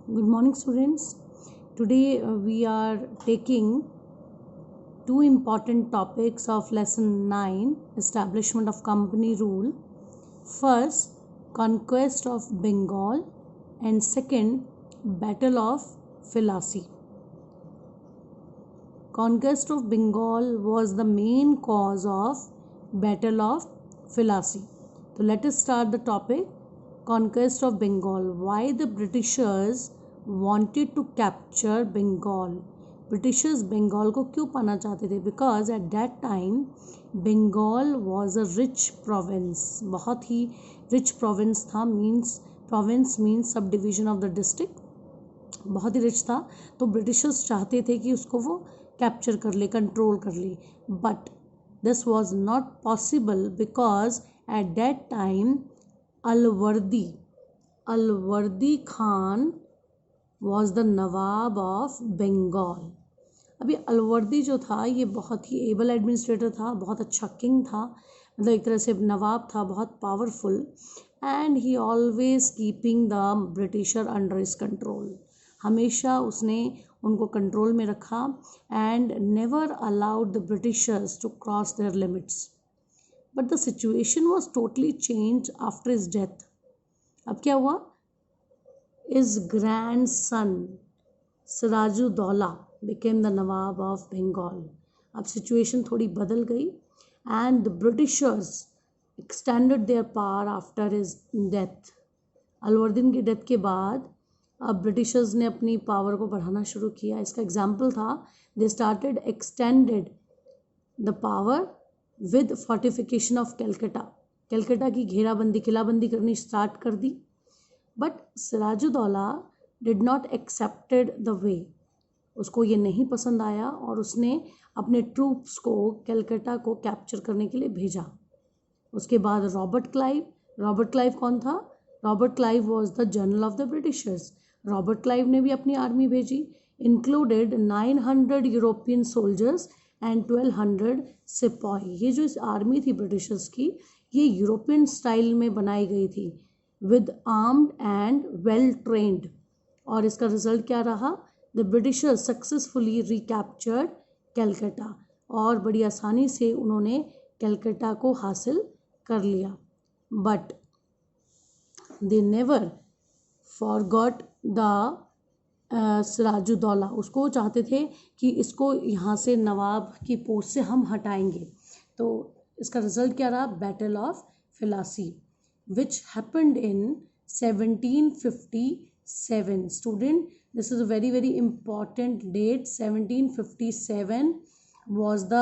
Good morning, students. Today we are taking two important topics of lesson 9, establishment of company rule. First, conquest of Bengal, and second, battle of Philacy. Conquest of Bengal was the main cause of battle of Philacy. So let us start the topic, conquest of Bengal. Why the Britishers wanted to capture Bengal? Britishers Bengal को क्यों पाना चाहते थे? Because at that time Bengal was a rich province, बहुत ही rich province था. Province means sub division of the district, बहुत ही रिच था. तो ब्रिटिशर्स चाहते थे कि उसको वो कैप्चर कर ले, कंट्रोल कर ले. But this was not possible because at that time Alivardi Khan was the nawab of Bengal. अभी अलवर्दी जो था ये बहुत ही एबल एडमिनिस्ट्रेटर था, बहुत अच्छा किंग था, मतलब एक तरह से नवाब था, बहुत powerful. And he always keeping the Britisher under his control. हमेशा उसने उनको कंट्रोल में रखा and never allowed the Britishers to cross their limits. But the situation was totally change after his death. अब क्या हुआ? His grandson Sirajudaulah became the Nawab of Bengal. अब situation थोड़ी बदल गई and the Britishers extended their power after his death. अलवर्दीन की death के बाद अब ब्रिटिशर्स ने अपनी पावर को बढ़ाना शुरू किया. इसका एग्जाम्पल था they started extended the power with fortification of Calcutta की घेराबंदी, किलाबंदी करनी स्टार्ट कर दी. But Sirajuddaulah did not accepted the way. उसको ये नहीं पसंद आया और उसने अपने ट्रूप्स को कलकत्ता को कैप्चर करने के लिए भेजा. उसके बाद रॉबर्ट क्लाइव कौन था? Robert Clive was the general of the Britishers. Robert Clive ने भी अपनी आर्मी भेजी, इंक्लूडेड 900 यूरोपियन सोल्जर्स एंड 1200 सिपाही. ये जो इस आर्मी थी ब्रिटिशर्स की, ये यूरोपियन स्टाइल में बनाई गई थी, with armed and well trained. और इसका रिजल्ट क्या रहा? The Britishers successfully recaptured Calcutta, और बड़ी आसानी से उन्होंने कैलकटा को हासिल कर लिया. But they never forgot the Sirajuddaulah. उसको चाहते थे कि इसको यहाँ से नवाब की पोस्ट से हम हटाएंगे. तो इसका रिजल्ट क्या रहा? Battle of Plassey, which happened in 1757. Student, this is a very important date. 1757 was the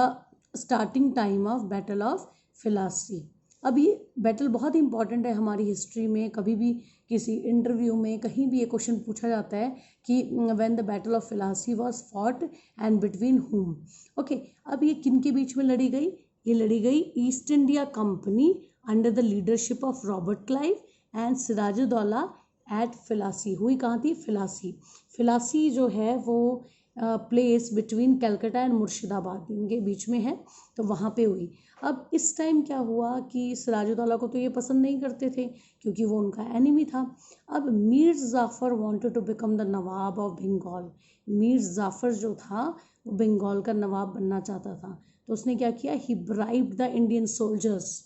starting time of battle of Philacy. अब ये बैटल बहुत इंपॉर्टेंट है हमारी हिस्ट्री में. कभी भी किसी इंटरव्यू में कहीं भी ये क्वेश्चन पूछा जाता है कि when the battle of Plassey was fought and between whom. Okay, अब ये किन के बीच में लड़ी गई? ये लड़ी गई East India Company under the leadership of Robert Clive and Sirajuddaulah at Plassey. हुई कहाँ थी? फिलासी जो है वो place between Calcutta and Murshidabad, इनके बीच में है, तो वहाँ पे हुई. अब इस टाइम क्या हुआ कि सिराजुद्दौला को तो ये पसंद नहीं करते थे क्योंकि वो उनका एनिमी था. अब Mir Jafar wanted to become the nawab of Bengal. Mir Jafar जो था वो बंगाल का नवाब बनना चाहता था. तो उसने क्या किया? He bribed the Indian soldiers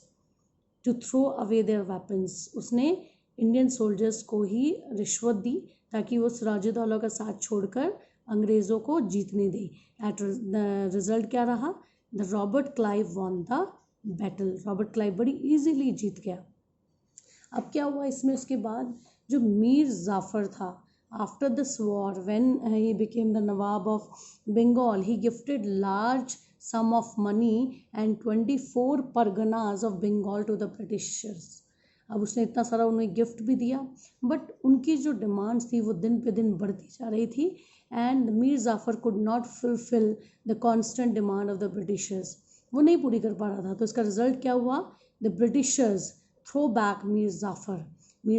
to throw away their weapons. उसने इंडियन सोल्जर्स को ही रिश्वत दी ताकि वो सिराजुद्दौला का साथ छोड़कर अंग्रेज़ों को जीतने दे. एट द रिजल्ट क्या रहा? The Robert Clive won the battle. Robert Clive बड़ी इजीली जीत गया. अब क्या हुआ इसमें? उसके बाद जो मीर जाफ़र था, after this war when he became the nawab of Bengal, he gifted large sum of money and 24 Parganas of Bengal to the Britishers. अब उसने इतना सारा उन्हें गिफ्ट भी दिया, बट उनकी जो डिमांड्स थी वो दिन पे दिन बढ़ती जा रही थी and Mir Jafar could not fulfil the constant demand of the Britishers. वो नहीं पूरी कर पा रहा था. तो इसका रिजल्ट क्या हुआ? The Britishers throw back Mir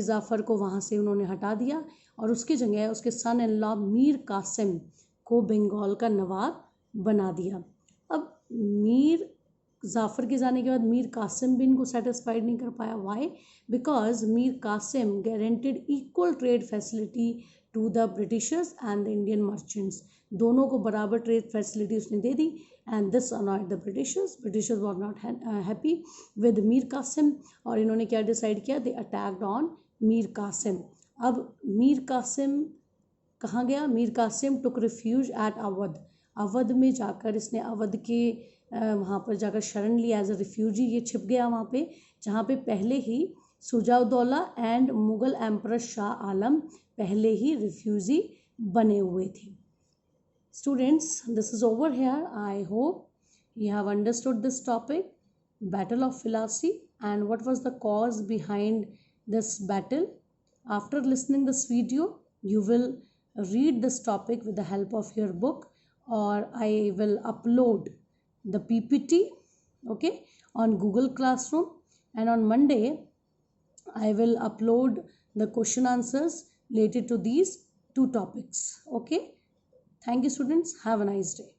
Jafar को वहाँ से उन्होंने हटा दिया और उसकी जगह उसके सन इन लॉ मीर कासिम को बंगाल का नवाब बना दिया. अब मीर जाफ़र के जाने के बाद मीर कासिम भी इनको सेटिस्फाइड नहीं कर पाया. Why? Because Mir Qasim guaranteed equal trade facility to the Britishers and the Indian merchants. दोनों को बराबर ट्रेड फैसिलिटी उसने दे दी. And this annoyed the Britishers were not happy with Mir Qasim. और इन्होंने क्या डिसाइड किया? They attacked on Mir Qasim. अब मीर कासिम कहाँ गया? Mir Qasim took refuge at Awadh. Awadh में जाकर इसने अवध के वहाँ पर जाकर शरण लिया एज अ रिफ्यूजी. ये छिप गया वहाँ पे जहाँ पे पहले ही सुजाउद्दौला एंड मुगल एम्परर शाह आलम पहले ही रिफ्यूजी बने हुए थे. Students, this is over here. I hope you have understood this topic, Battle of Plassey, and what was the cause behind this battle. After listening this video, you will read this topic with the help of your book, or I will upload the PPT, okay, on Google Classroom, and on Monday I will upload the question answers related to these two topics. Okay, thank you students, have a nice day.